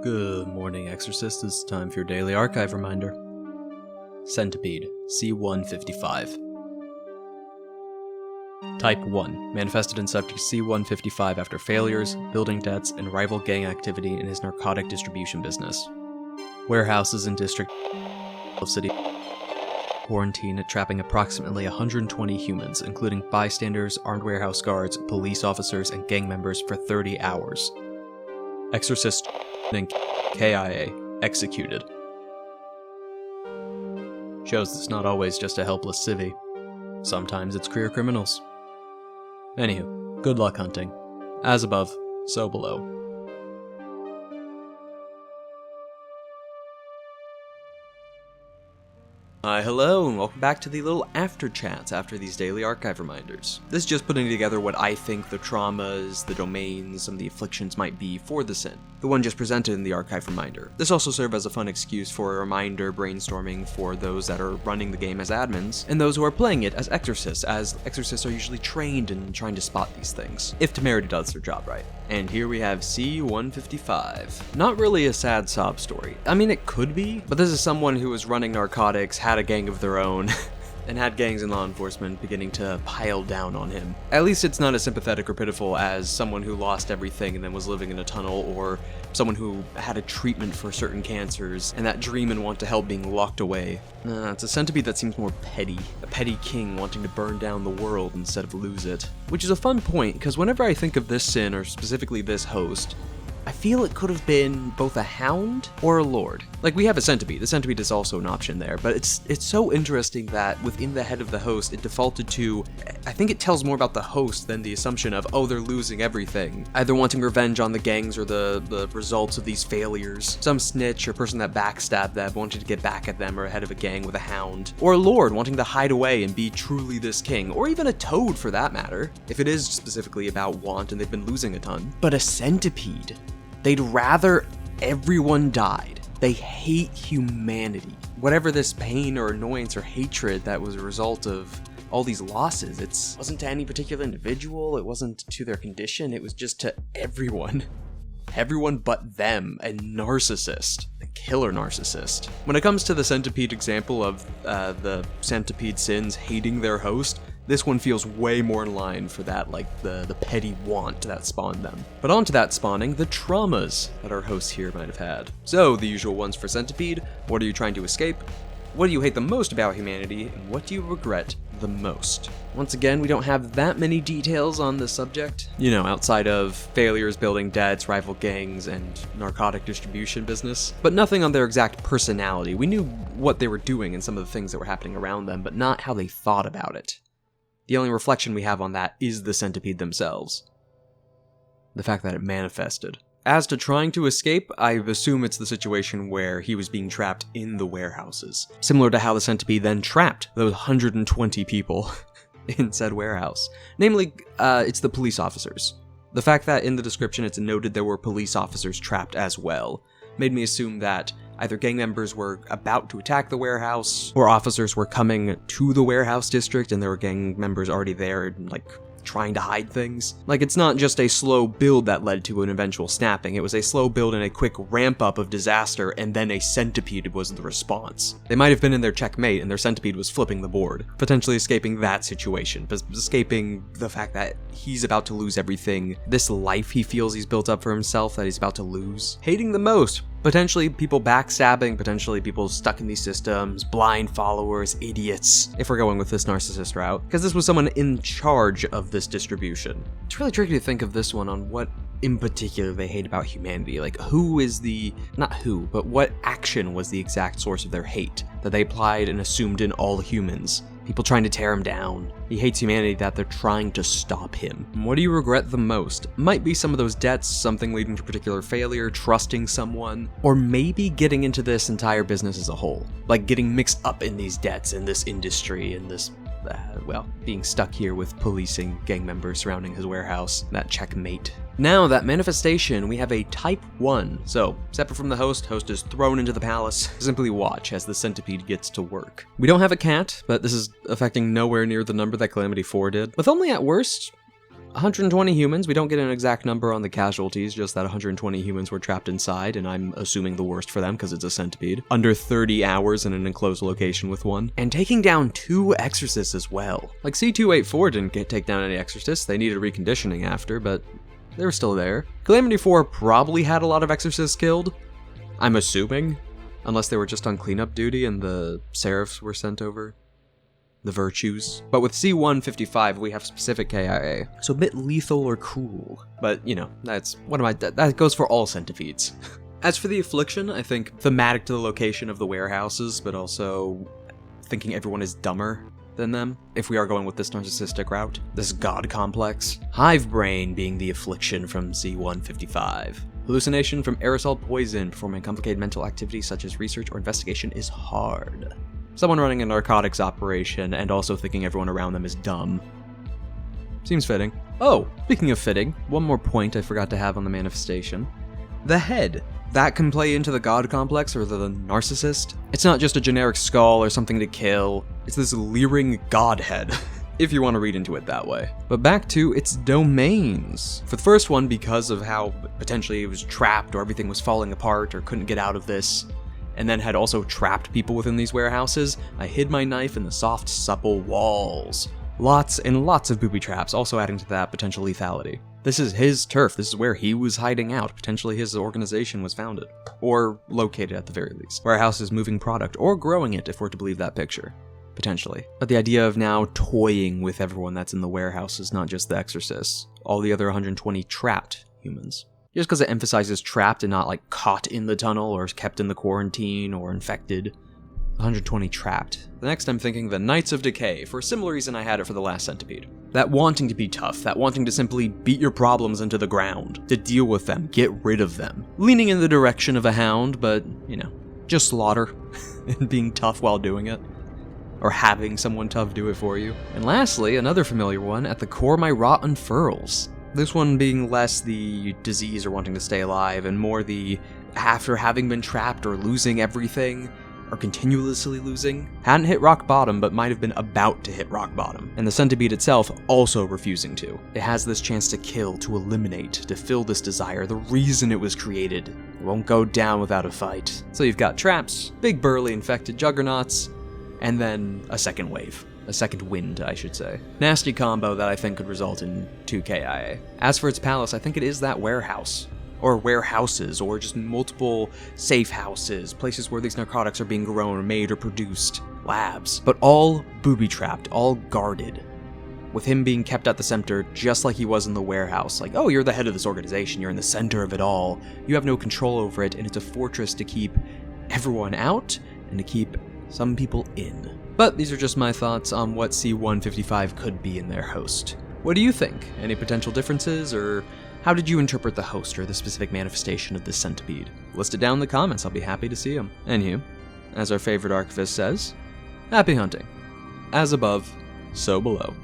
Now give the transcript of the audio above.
Good morning, Exorcists. It's time for your daily archive reminder. Centipede C155. Type 1. Manifested in subject C155 after failures, building debts, and rival gang activity in his narcotic distribution business. Warehouses in District of City quarantine trapping approximately 120 humans, including bystanders, armed warehouse guards, police officers, and gang members for 30 hours. Exorcists and KIA executed. Shows it's not always just a helpless civvy. Sometimes it's career criminals. Anywho, good luck hunting. As above, so below. Hello, and welcome back to the little after chats after these daily archive reminders. This is just putting together what I think the traumas, the domains, some of the afflictions might be for the sin. The one just presented in the archive reminder. This also serves as a fun excuse for a reminder brainstorming for those that are running the game as admins, and those who are playing it as exorcists, as exorcists are usually trained in trying to spot these things, if temerity does their job right. And here we have C155. Not really a sad sob story. I mean, it could be, but this is someone who was running narcotics, had a gang of their own, and had gangs in law enforcement beginning to pile down on him. At least it's not as sympathetic or pitiful as someone who lost everything and then was living in a tunnel, or someone who had a treatment for certain cancers and that dream and want to help being locked away. It's a centipede that seems more petty. A petty king wanting to burn down the world instead of lose it. Which is a fun point, because whenever I think of this sin, or specifically this host, I feel it could have been both a hound or a lord. Like, we have a centipede. The centipede is also an option there, but it's so interesting that within the head of the host, it defaulted to, I think it tells more about the host than the assumption of, oh, they're losing everything. Either wanting revenge on the gangs or the results of these failures. Some snitch or person that backstabbed them wanting to get back at them, or a head of a gang with a hound. Or a lord wanting to hide away and be truly this king, or even a toad for that matter, if it is specifically about want and they've been losing a ton. But a centipede. They'd rather everyone died. They hate humanity. Whatever this pain or annoyance or hatred that was a result of all these losses, it wasn't to any particular individual, it wasn't to their condition, it was just to everyone. Everyone but them, a narcissist, a killer narcissist. When it comes to the centipede example of the centipede sins hating their host, this one feels way more in line for that, like the petty want that spawned them. But on to that spawning, the traumas that our hosts here might have had. So, the usual ones for Centipede: what are you trying to escape? What do you hate the most about humanity? And what do you regret the most? Once again, we don't have that many details on the subject. You know, outside of failures, building debts, rival gangs, and narcotic distribution business. But nothing on their exact personality. We knew what they were doing and some of the things that were happening around them, but not how they thought about it. The only reflection we have on that is the centipede themselves. The fact that it manifested. As to trying to escape, I assume it's the situation where he was being trapped in the warehouses. Similar to how the centipede then trapped those 120 people in said warehouse. Namely, it's the police officers. The fact that in the description it's noted there were police officers trapped as well made me assume that either gang members were about to attack the warehouse, or officers were coming to the warehouse district and there were gang members already there, like, trying to hide things. Like, it's not just a slow build that led to an eventual snapping, it was a slow build and a quick ramp up of disaster, and then a centipede was the response. They might have been in their checkmate and their centipede was flipping the board, potentially escaping that situation, but escaping the fact that he's about to lose everything, this life he feels he's built up for himself that he's about to lose. Hating the most. Potentially people backstabbing, potentially people stuck in these systems, blind followers, idiots, if we're going with this narcissist route, because this was someone in charge of this distribution. It's really tricky to think of this one on what in particular they hate about humanity. Like, who is not who, but what action was the exact source of their hate that they applied and assumed in all humans? People trying to tear him down. He hates humanity that they're trying to stop him. And what do you regret the most? Might be some of those debts, something leading to particular failure, trusting someone, or maybe getting into this entire business as a whole. Like getting mixed up in these debts, in this industry, in this, being stuck here with policing gang members surrounding his warehouse, that checkmate. Now, that manifestation, we have a type 1. So, separate from the host is thrown into the palace. Simply watch as the centipede gets to work. We don't have a cat, but this is affecting nowhere near the number that Calamity 4 did. With only at worst 120 humans, we don't get an exact number on the casualties, just that 120 humans were trapped inside, and I'm assuming the worst for them because it's a centipede. Under 30 hours in an enclosed location with one. And taking down 2 Exorcists as well. Like, C284 didn't take down any Exorcists, they needed reconditioning after, but they were still there. Calamity 4 probably had a lot of Exorcists killed, I'm assuming, unless they were just on cleanup duty and the Seraphs were sent over. The virtues. But with C155, we have specific KIA, so a bit lethal or cool. But, you know, that goes for all centipedes. As for the affliction, I think thematic to the location of the warehouses, but also thinking everyone is dumber than them, if we are going with this narcissistic route. This god complex. Hive brain being the affliction from C155. Hallucination from aerosol poison performing complicated mental activities such as research or investigation is hard. Someone running a narcotics operation and also thinking everyone around them is dumb. Seems fitting. Oh, speaking of fitting, one more point I forgot to have on the manifestation. The head. That can play into the god complex or the narcissist. It's not just a generic skull or something to kill. It's this leering godhead, if you want to read into it that way. But back to its domains. For the first one, because of how potentially it was trapped or everything was falling apart or couldn't get out of this, and then had also trapped people within these warehouses, I hid my knife in the soft, supple walls. Lots and lots of booby traps, also adding to that potential lethality. This is his turf, this is where he was hiding out, potentially his organization was founded. Or located at the very least. Warehouse is moving product, or growing it if we're to believe that picture. Potentially. But the idea of now toying with everyone that's in the warehouse is not just the Exorcists, all the other 120 trapped humans. Just because it emphasizes trapped and not like caught in the tunnel or kept in the quarantine or infected. 120 trapped. The next I'm thinking the Knights of Decay, for a similar reason I had it for the last Centipede. That wanting to be tough, that wanting to simply beat your problems into the ground, to deal with them, get rid of them. Leaning in the direction of a hound, but, you know, just slaughter, and being tough while doing it. Or having someone tough do it for you. And lastly, another familiar one, at the core my rot unfurls. This one being less the disease or wanting to stay alive, and more the after having been trapped or losing everything, or continuously losing. Hadn't hit rock bottom, but might have been about to hit rock bottom. And the centipede itself also refusing to. It has this chance to kill, to eliminate, to fill this desire, the reason it was created. It won't go down without a fight. So you've got traps, big burly infected juggernauts, and then a second wave. A second wind, I should say. Nasty combo that I think could result in 2 KIA. As for its palace, I think it is that warehouse. Or warehouses, or just multiple safe houses, places where these narcotics are being grown or made or produced. Labs. But all booby-trapped, all guarded. With him being kept at the center just like he was in the warehouse. Like, oh, you're the head of this organization, you're in the center of it all. You have no control over it, and it's a fortress to keep everyone out, and to keep some people in. But these are just my thoughts on what C155 could be in their host. What do you think? Any potential differences, or how did you interpret the host or the specific manifestation of this centipede? List it down in the comments, I'll be happy to see them. Anywho, as our favorite archivist says, happy hunting. As above, so below.